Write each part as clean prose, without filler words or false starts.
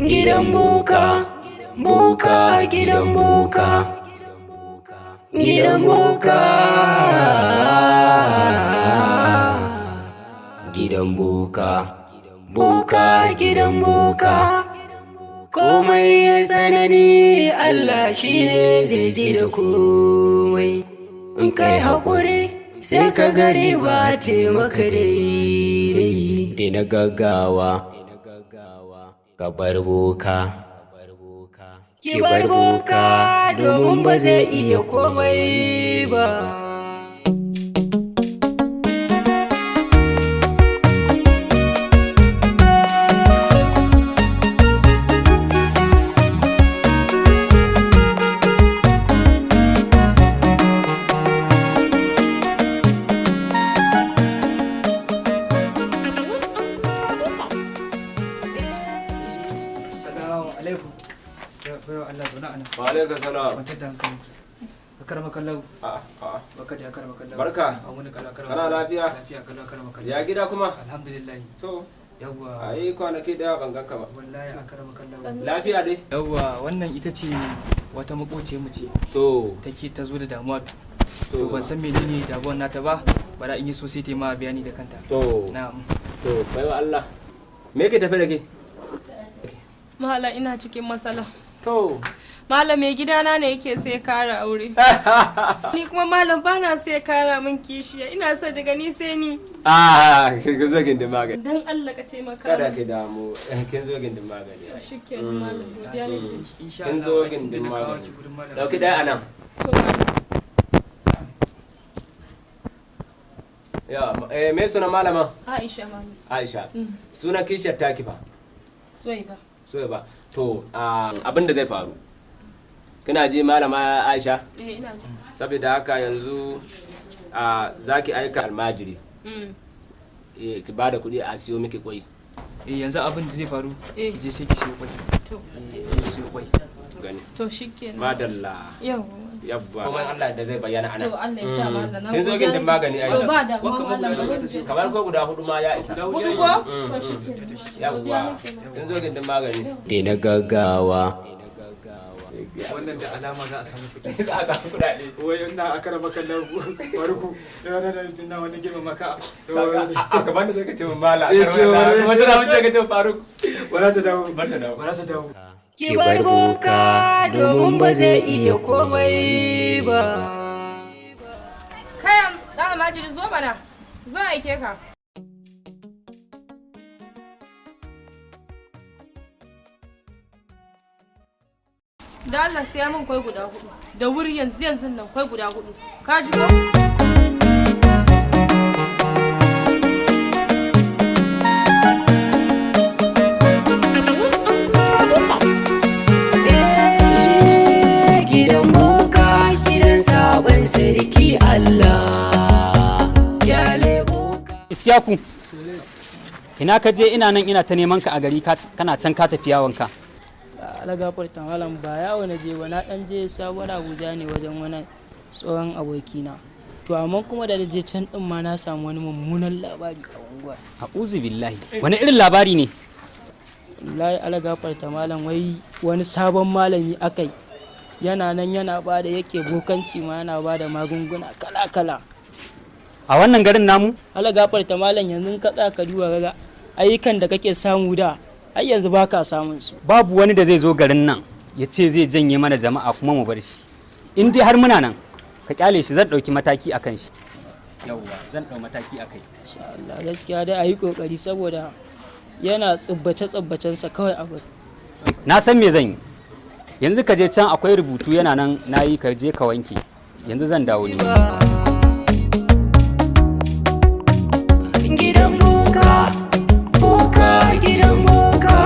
Gidan boka, boka gidan boka, gidan boka, gidan boka, boka gidan boka. Komai ya tsanani Allah shine zai ji da komai. In kai haƙuri sai ka gari ba ce maka daidai. Da na gaggawa ka bar boka, ki bar boka domin ba zai iya komai ba. Wa alaikum salam. Barka. Kana lafiya? Ya gida kuma? Alhamdulillah. To, Yawwa. ai kwanaki da ban ganka ba. Wallahi akramakallahu. Lafiya dai? Yawwa, wannan ita ce wata makoce mu ce. To, Take ta zo da damuwa. To ban san menene damuwar nata ba. Bara in yi so sai ta yi ma bayani da kanta. to, Na'am. to, baiwa Allah. Me ke tafe da ke? Malam ina cikin matsala. To, Malam mai gidana ne yake sai kara aure. Ni kuma malam bana sai kara min kishiya. Ina so daga ni sai ni. kin zo gindin magani. Dan Allah ka ce maka. Kada ki damu, kin zo gindin magani. Shikenan malam godiya nake. Insha Kin Allah. zo gindin magani. Dauki dai anan. To malam. Ya, me sunan malama? Aisha malam. Aisha. Mm. Sunan kishiyar taki fa? Suwaiba. So ba. To, abin da zai faru. Kina ji malama Aisha? Ina ji. Saboda haka yanzu za ki aika almajiri. Ki ba da kuɗi a siyo miki kwai. Yanzu abin da zai faru, Eh. ki je sai ki siyo kwai. To. Sai ki siyo kwai. Gani. To shikenan. Madalla. Yau. Yabba. Kuma Allah da zai bayyana To anan. Allah ya sa malam. Kin zo gindin magani ai. To ba da Wanka malam magana ba za ta siyo. Kamar ko guda hudu ma ya isa. Hudu ko? To shikenan. Godiya Yabba. nake malam. Kin zo gindin magani. Da na gaggawa Wannan da alama za a samu kuɗi. Za a samu kuɗaɗe. Wai ina akramakallahu farko. Ina wani girma maka. A gaban da zai ka ce mun mala. Eh, ce wa- Kuma tana wuce ka ce Faruk. Wala ta dawo. Bar ta dawo. Wala ta dawo. ki bar boka domin ba zai iya komai ba. Kayan dan almajiri zo mana. Zo aike ka. Da Allah siya min kwai guda hudu. Da wuri yanzu yanzu nan kwai guda hudu. Ka ji ko? Gidan boka gidan sabon sarki Allah. Kyale boka. Isyaku, ina ka je ina nan ina ta neman ka a gari kana can ka tafi yawonka. alagafar malam ba yawo na je ba na dan je sabuwar abuja ne wajen wani tsohon abokina to amma kuma da je can din ma na samu wani mummunan labari a unguwar A'udhu billahi. Wani irin labari ne? wallahi alagafar malam wai wani sabon malami akai yana nan yana bada yake bokanci ma yana bada magunguna kala kala A wannan garin namu? alagafar malam yanzu ka tsaya ka duba ga ayyukan da kake samu da ai yanzu baka samun su Babu wani da zai zo garin nan ya ce zai janye mana jama'a kuma mu bar shi. In dai har muna nan, ka kyale shi zan ɗauki mataki a kan shi. Yawwa, zan ɗau mataki a kai. insha Allah gaskiya dai ayi kokari saboda yana tsibbace-tsibbacensa kawai abu. Na san me zan yi. Yanzu ka je can akwai rubutu yana nan nayi ka je ka wanke. Yanzu zan dawo ne. Gidan boka, boka gidan boka,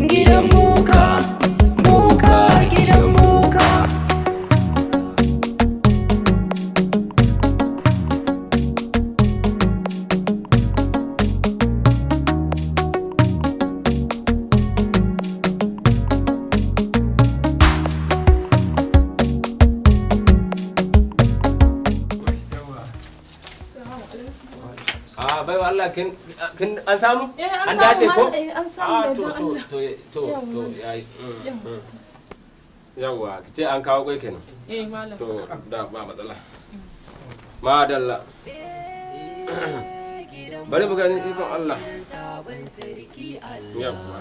gidan boka, boka gidan boka. an samu? An dace ko? an samu da Allah. To yayi. Yawwa, kice an kawo kai kenan. Malam. To da ba matsala. Madalla. Bari mu gani ikon Allah. Yawwa.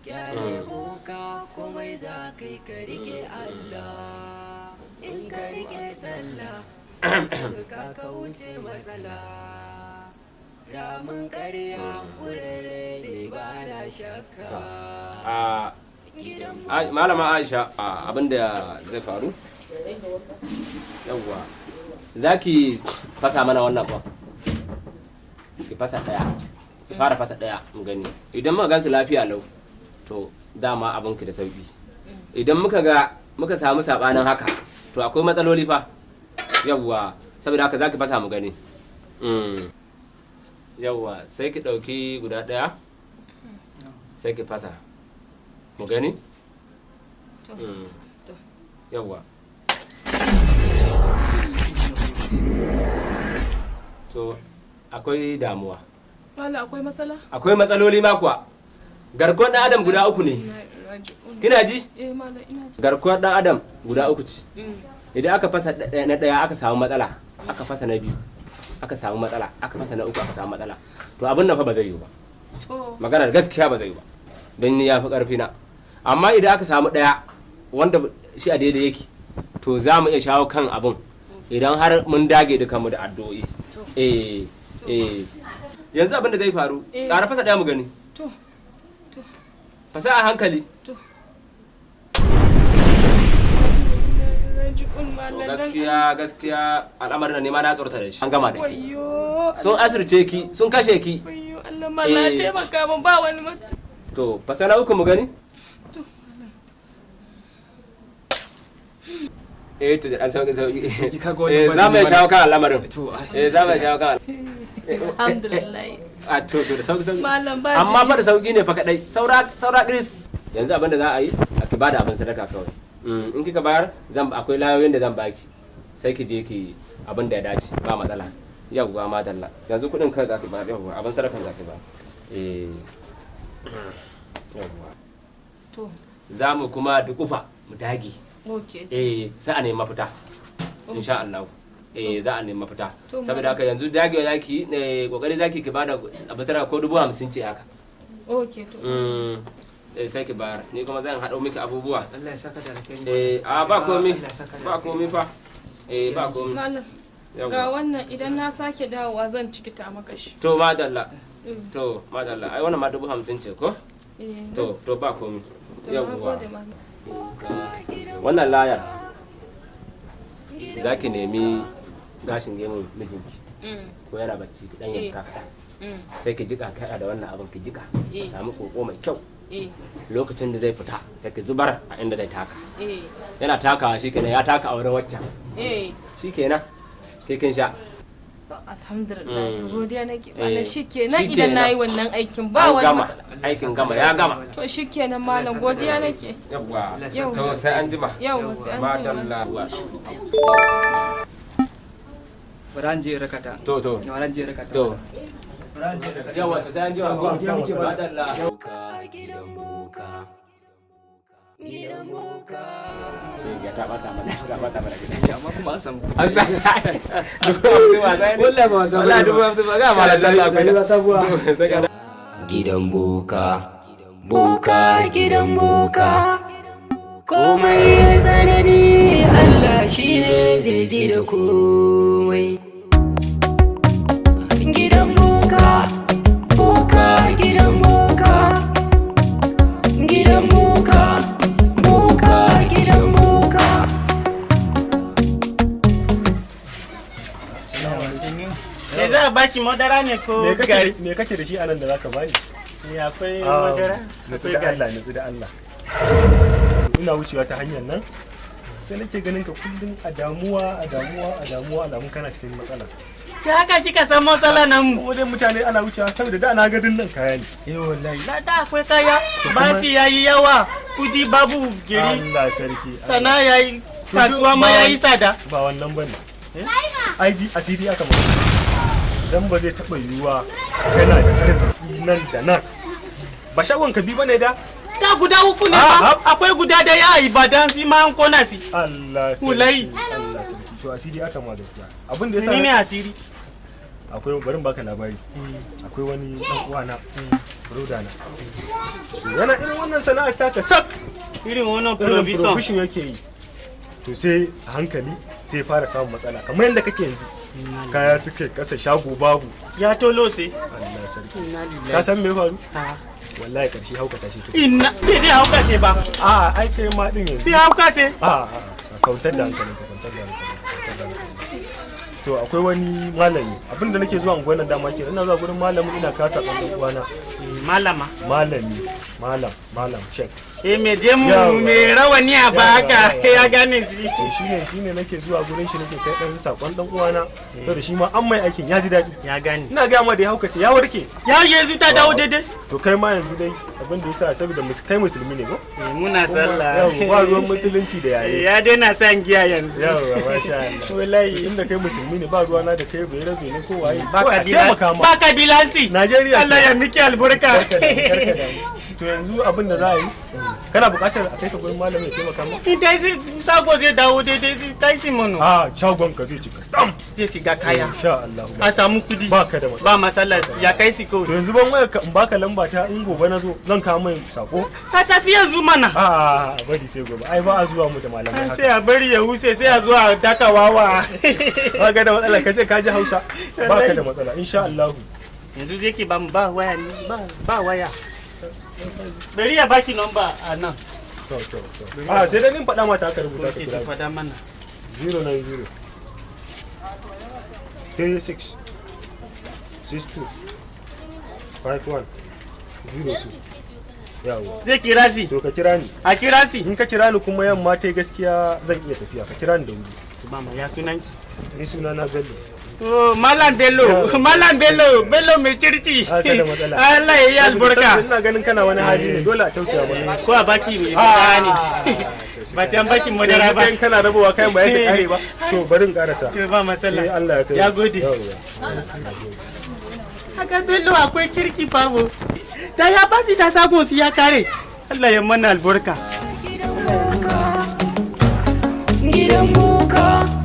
Kyale boka komai za kai ka rike Allah. In ka rike sallah sai ka kauce matsala. Ramin ƙarya wurare ne ba na shakka. Malama Aisha, abinda zai faru? Yawwa. Zaki fasa mana wannan ba? Ki fasa daya. Ki fara fasa daya mu gani. Idan muka gansu lafiya lau, to dama abinki da sauki. Idan muka samu sabanin haka, to akwai matsaloli fa. Yawwa, saboda haka zaki fasa mu gani. Yawwa, sai ki dauki guda daya. Sai ki fasa. Mu gani? Yawwa. To, akwai damuwa. Wala akwai matsala? Akwai matsaloli ma kuwa. Garkuwar ɗan Adam guda uku ne. Kina ji? Malam ina ji. Garkuwar ɗan Adam guda uku ce. Idan aka fasa na ɗaya aka samu matsala, aka fasa na biyu, aka samu matsala, aka fasa na uku aka samu matsala. To abin nan fa ba zai yi ba. Maganar gaskiya ba zai yi ba. Don ni ya fi ƙarfi na. Amma idan aka samu ɗaya wanda shi a daidai yake, to za mu iya shawo kan abin idan har mun dage dukanmu da addu'o'i. Yanzu abin da zai faru, ƙara fasa ɗaya mu gani. Fasa a hankali. Gaskiya al'amarin da nema na tsorta da shi. An gama da ke. Sun asirce ki, sun kashe ki. Allah mala taimaka min ba wani mutum. To, fasa na uku mu gani. To da sauki. Za mu shawo kan al'amarin. Za mu shawo kan Alhamdulillah. To da sauki. Malam ba Amma fa da sauki ne fa kadai. Saura Chris. Yanzu abin da za a yi, a ki bada abin sadaka kawai. In kika bayar, akwai layoyin da zan baki. Sai ki je ki abin da ya dace, ba matsala. Yawwa madalla. Yanzu kudin kai za ki bayar, yawwa abin sadakan za ki bayar. Yawwa. To. Za mu kuma dukufa mu dage. Okay. Sai a nemi mafita. Insha Allah. Za a nemi mafita. Saboda haka yanzu dagewa zaki kokari zaki ki bada abin sadaka ko 50 ce haka. Okay to. Sai ki bayar. Ni kuma zan haɗo miki abubuwa. Allah ya saka da alkhairi. Ba komai. Ba komai fa. Ba komai. Malam. Ga wannan idan na sake dawowa zan cikita maka shi. To madalla. To madalla. Ai wannan ma 50 ce ko? To ba komai. Yawwa. Wannan layar za ki nemi gashin gemun mijinki ko yana bacci ki dan yanka kaɗan sai ki jika kaɗa da wannan abin ki jika ka samu koko mai kyau lokacin da zai fita sai ki zubar a inda zai taka yana takawa shikenan ya taka a wurin waccan shikenan ke kin sha. Alhamdulillah godiya nake malam shikenan idan nayi wannan aikin ba wani matsala. Aikin gama ya gama. To shikenan malam godiya nake. Yawwa. To sai an jima. Yawwa sai an jima. Baran je rakata. To. Baran je rakata. To. Yawwa to sai an jima. Godiya muke ba. Madalla. Gidan boka. Sai ya ta bata mana gida. Amma kuma an samu. An sa. Wallahi ba wasa ba. Wallahi ba ga malalla akwai ba sabuwa. Gidan boka. Gidan boka. Komai ya tsanani Allah shi ne zai ji da komai. Gidan boka. Gidan boka. Gidan boka. Gidan boka. Me za a baki madara ne ko gari? Me kake da shi anan da zaka bani? Ya akwai madara? Nutsu da Allah. Ina wucewa ta hanyar nan sai nake ganin ka kullum a damuwa alamun kana cikin matsala. Ya haka kika san matsala nan mu? Wajen mutane ana wucewa saboda da na gadin nan kaya ne. Wallahi. Na da akwai kaya basi yayi yawa kudi babu giri. Allah sarki. Sana yayi kasuwa ma yayi tsada. Ba wannan bane. Aiji asiri aka ba. dan ba zai taɓa yiwuwa kana da arziki nan da nan ba shagon ka bi bane da Da guda uku ne ba, akwai guda da ya Ibadan si ma an kona si. Allah sarki Allah sarki to asiri aka ma gaskiya abin da yasa Ni ne asiri. akwai barin baka labari akwai wani dan uwana broda na so yana irin wannan sana'ar ta sak Irin wannan provision yake yi to sai a hankali sai fara samun matsala kamar yadda kake yanzu kaya suka kasa shago babu Ya tolo sai. Allah sarki ka san me faru wallahi karshe hauka tashi suka Inna sai hauka sai ba. a ai kai ma din yanzu Sai hauka sai. a kautar da hankalin ka kautar da hankalin to akwai wani malami abinda nake zuwa unguwar dama ke ina zuwa gurin malamin ina kasa kan uwana malam shek me jemu me rawani a ba haka ya gane shi shine nake zuwa gurin shi nake kai dan sakon dan uwana saboda shi ma an mai aikin ya ji dadi ya gane ina ga ma da ya haukace ya warke ya yanzu ta dawo daidai to kai ma yanzu dai abin da yasa saboda kai musulmi ne ko muna sallah ba ruwan musulunci da yare ya daina san giya yanzu yawa masha Allah wallahi inda kai musulmi ne ba ruwana da kai bai rabe ne ko waye ba kabilansi Najeriya Allah ya miki albarka to yanzu abin da za a yi kana buƙatar a kai ka gurin malami ya taimaka maka in dai sago zai dawo daidai sai kai si mono shagon ka zai cika dam zai shiga kaya insha Allah a samu kudi ba ka da matsala ba masala ya kai si kawai to yanzu ban waya in baka lamba ta in gobe na zo zan kawo mai sako ka tafi yanzu mana bari sai gobe ai ba a zuwa mu da malamai haka sai a bari ya wuce sai a zuwa daka wawa ba ka da matsala kace ka ji Hausa ba ka da matsala insha Allah yanzu zai ki ba waya ne ba waya bari ya baki number a nan to sai dai nin faɗa mata aka rubuta ka kira faɗa mana 090 36 62 51 02 yawo zai kira si to ka kira ni a kira si in ka kira ni kuma yamma ta gaskiya zan iya tafiya ka kira ni da wuri mama ya sunan ki ni suna na Bello Malam Bello mai circi. Allah ya yi albarka. Ina ganin kana wani hali ne dole a tausaya maka. Ko a baki mai madara ne. Ba sai an baki madara ba. In kana rabuwa kai ba sai kare ba. To bari in karasa. To ba masala. Sai Allah ya kai. Ya gode. Haka Bello akwai kirki fabo. Ta ya basi ta sabo su ya kare. Allah ya mana albarka. Gidan boka.